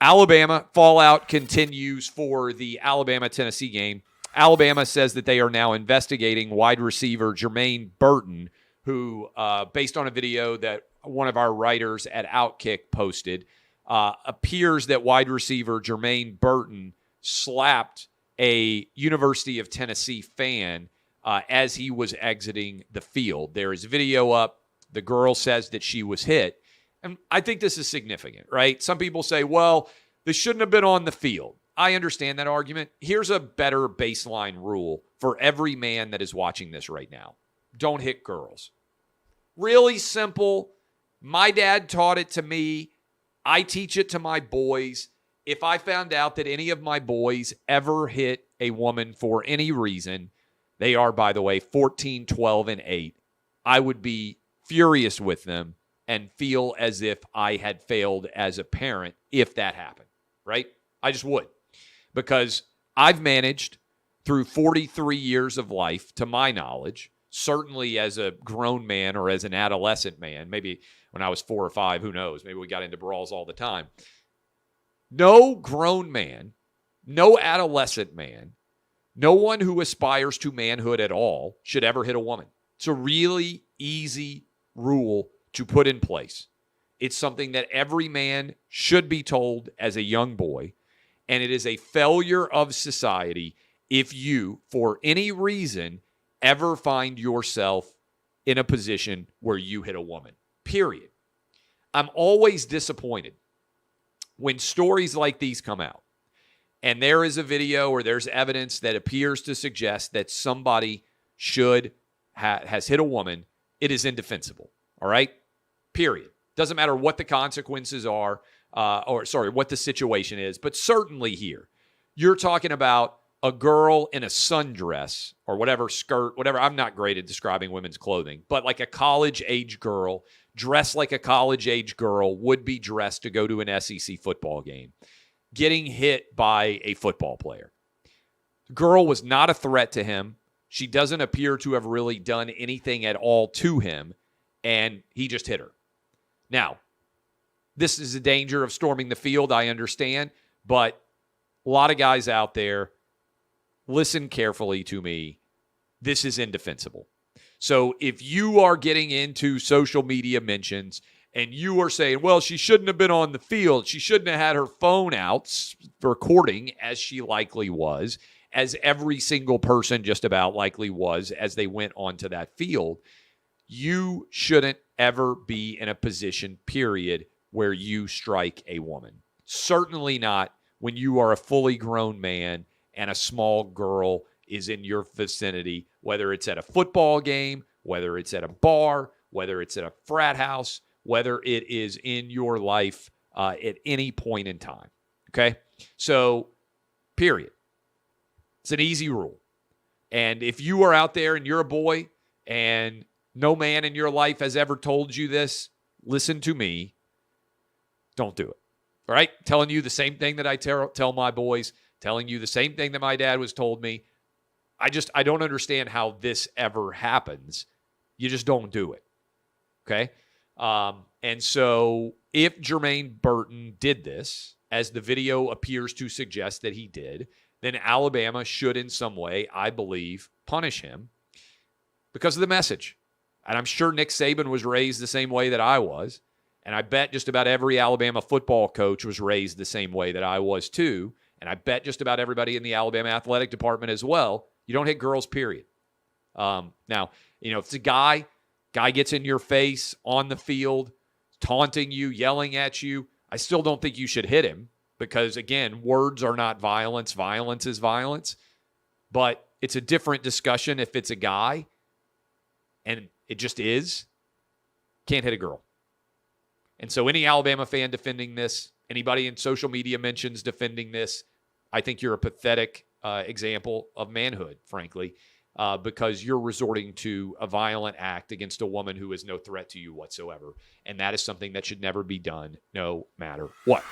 Alabama fallout continues for the Alabama-Tennessee game. Alabama says that they are now investigating wide receiver Jermaine Burton, who, based on a video that one of our writers at Outkick posted, appears that wide receiver Jermaine Burton slapped a University of Tennessee fan as he was exiting the field. There is video up. The girl says that she was hit. And I think this is significant, right? Some people say, well, this shouldn't have been on the field. I understand that argument. Here's a better baseline rule for every man that is watching this right now. Don't hit girls. Really simple. My dad taught it to me. I teach it to my boys. If I found out that any of my boys ever hit a woman for any reason, they are, by the way, 14, 12, and 8, I would be furious with them and feel as if I had failed as a parent if that happened, right? I just would. Because I've managed through 43 years of life, to my knowledge, certainly as a grown man or as an adolescent man, maybe when I was 4 or 5, who knows? Maybe we got into brawls all the time. No grown man, no adolescent man, no one who aspires to manhood at all should ever hit a woman. It's a really easy rule to put in place. It's something that every man should be told as a young boy, and it is a failure of society if you, for any reason, ever find yourself in a position where you hit a woman, period. I'm always disappointed when stories like these come out, and there is a video or there's evidence that appears to suggest that somebody has hit a woman. It is indefensible, all right? Period. Doesn't matter what the consequences are, what the situation is, but certainly here, you're talking about a girl in a sundress or whatever skirt, whatever. I'm not great at describing women's clothing, but like a college-age girl, dressed like a college-age girl would be dressed to go to an SEC football game, getting hit by a football player. The girl was not a threat to him. She doesn't appear to have really done anything at all to him, and he just hit her. Now, this is a danger of storming the field, I understand, but a lot of guys out there, listen carefully to me. This is indefensible. So if you are getting into social media mentions and you are saying, well, she shouldn't have been on the field, she shouldn't have had her phone out recording, as she likely was, as every single person just about likely was as they went onto that field, you shouldn't ever be in a position, period, where you strike a woman. Certainly not when you are a fully grown man and a small girl is in your vicinity, whether it's at a football game, whether it's at a bar, whether it's at a frat house, whether it is in your life at any point in time. Okay? So, period. It's an easy rule. And if you are out there and you're a boy and no man in your life has ever told you this, listen to me. Don't do it. All right? Telling you the same thing that I tell my boys, telling you the same thing that my dad was told me. I don't understand how this ever happens. You just don't do it. Okay? And so if Jermaine Burton did this, as the video appears to suggest that he did, then Alabama should in some way, I believe, punish him because of the message. And I'm sure Nick Saban was raised the same way that I was. And I bet just about every Alabama football coach was raised the same way that I was too. And I bet just about everybody in the Alabama athletic department as well. You don't hit girls, period. Now, if it's a guy gets in your face on the field, taunting you, yelling at you, I still don't think you should hit him because, again, words are not violence. Violence is violence. But it's a different discussion if it's a guy, and it just is. Can't hit a girl. And so any Alabama fan defending this, anybody in social media mentions defending this, I think you're a pathetic example of manhood, frankly, because you're resorting to a violent act against a woman who is no threat to you whatsoever. And that is something that should never be done, no matter what.